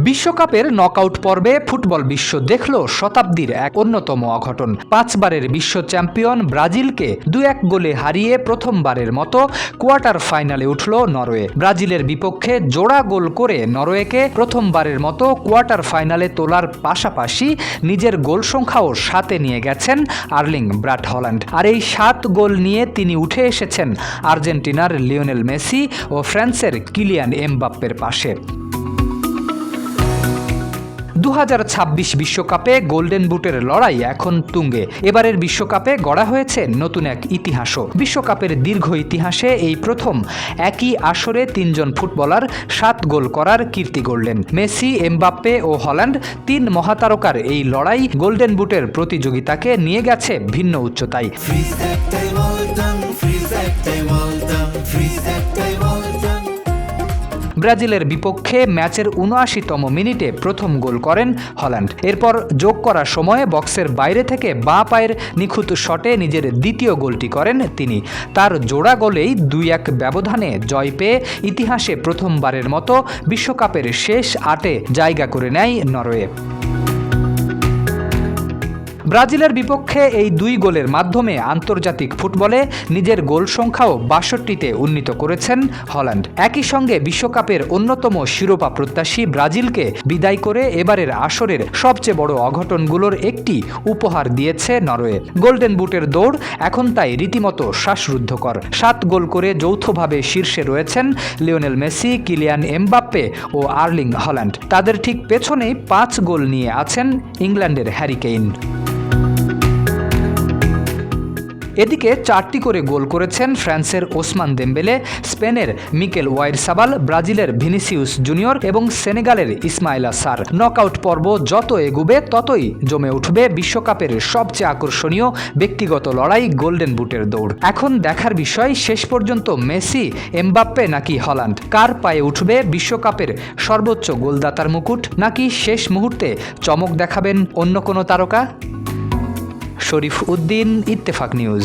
বিশ্বকাপের নকআউট পর্বে ফুটবল বিশ্ব দেখল শতাব্দীর এক অন্যতম অঘটন। 5 বারের বিশ্ব চ্যাম্পিয়ন ব্রাজিলকে 2-1 গোলে হারিয়ে প্রথমবারের মতো কোয়ার্টার ফাইনালে উঠল নরওয়ে। ব্রাজিলের বিপক্ষে জোড়া গোল করে নরওয়েকে প্রথমবারের মতো কোয়ার্টার ফাইনালে তোলার পাশাপাশি নিজের গোল সংখ্যাও 7-এ নিয়ে গেছেন আর্লিং ব্রাট হল্যান্ড। আর এই 7 গোল নিয়ে তিনি উঠে এসেছেন আর্জেন্টিনার লিওনেল মেসি ও ফ্রান্সের কিলিয়ান এমবাপ্পের পাশে। 2026 বিশ্বকাপে গোল্ডেন বুটের লড়াই এখন তুঙ্গে। এবারের বিশ্বকাপে গড়া হয়েছে নতুন এক ইতিহাসও। বিশ্বকাপের দীর্ঘ ইতিহাসে এই প্রথম একই আসরে 3 জন ফুটবলার 7 গোল করার কীর্তি গড়লেন। মেসি, এমবাপ্পে ও হল্যান্ড 3 মহাতারকার এই লড়াই গোল্ডেন বুটের প্রতিযোগিতাকে নিয়ে গেছে ভিন্ন উচ্চতায়। ব্রাজিলের বিপক্ষে ম্যাচের ৭৯তম মিনিটে প্রথম গোল করেন হল্যান্ড। এরপর যোগ করার সময়ে বক্সের বাইরে থেকে বাঁ পায়ের নিখুঁত শটে নিজের দ্বিতীয় গোলটি করেন তিনি। তার জোড়া গোলেই 2-1 ব্যবধানে জয় পেয়ে ইতিহাসে প্রথমবারের মতো বিশ্বকাপের শেষ 8-এ জায়গা করে নেয় নরওয়ে। ব্রাজিলের বিপক্ষে এই 2 গোলের মাধ্যমে আন্তর্জাতিক ফুটবলে নিজের গোল সংখ্যাও 62-তে উন্নীত করেছেন হল্যান্ড। একই সঙ্গে বিশ্বকাপের অন্যতম শিরোপা প্রত্যাশী ব্রাজিলকে বিদায় করে এবারের আসরের সবচেয়ে বড় অঘটনগুলোর একটি উপহার দিয়েছে নরওয়ে। গোল্ডেন বুটের দৌড় এখন তাই রীতিমতো শ্বাসরুদ্ধকর। 7 গোল করে যৌথভাবে শীর্ষে রয়েছেন লিওনেল মেসি, কিলিয়ান এমবাপ্পে ও আর্লিং হল্যান্ড। তাদের ঠিক পেছনেই 5 গোল নিয়ে আছেন ইংল্যান্ডের হ্যারি কেইন। এদিকে 4টি করে গোল করেছেন ফ্রান্সের ওসমান দেমবেলে, স্পেনের মিকেল ওয়াইরসাবাল, ব্রাজিলের ভিনিসিউস জুনিয়র এবং সেনেগালের ইসমাইলা সার। নকআউট পর্ব যত এগুবে ততই জমে উঠবে বিশ্বকাপের সবচেয়ে আকর্ষণীয় ব্যক্তিগত লড়াই গোল্ডেন বুটের দৌড়। এখন দেখার বিষয় শেষ পর্যন্ত মেসি, এমবাপ্পে নাকি হল্যান্ড কার পায়ে উঠবে বিশ্বকাপের সর্বোচ্চ গোলদাতার মুকুট, নাকি শেষ মুহূর্তে চমক দেখাবেন অন্য কোনো তারকা। শরীফ উদ্দিন, ইত্তেফাক নিউজ।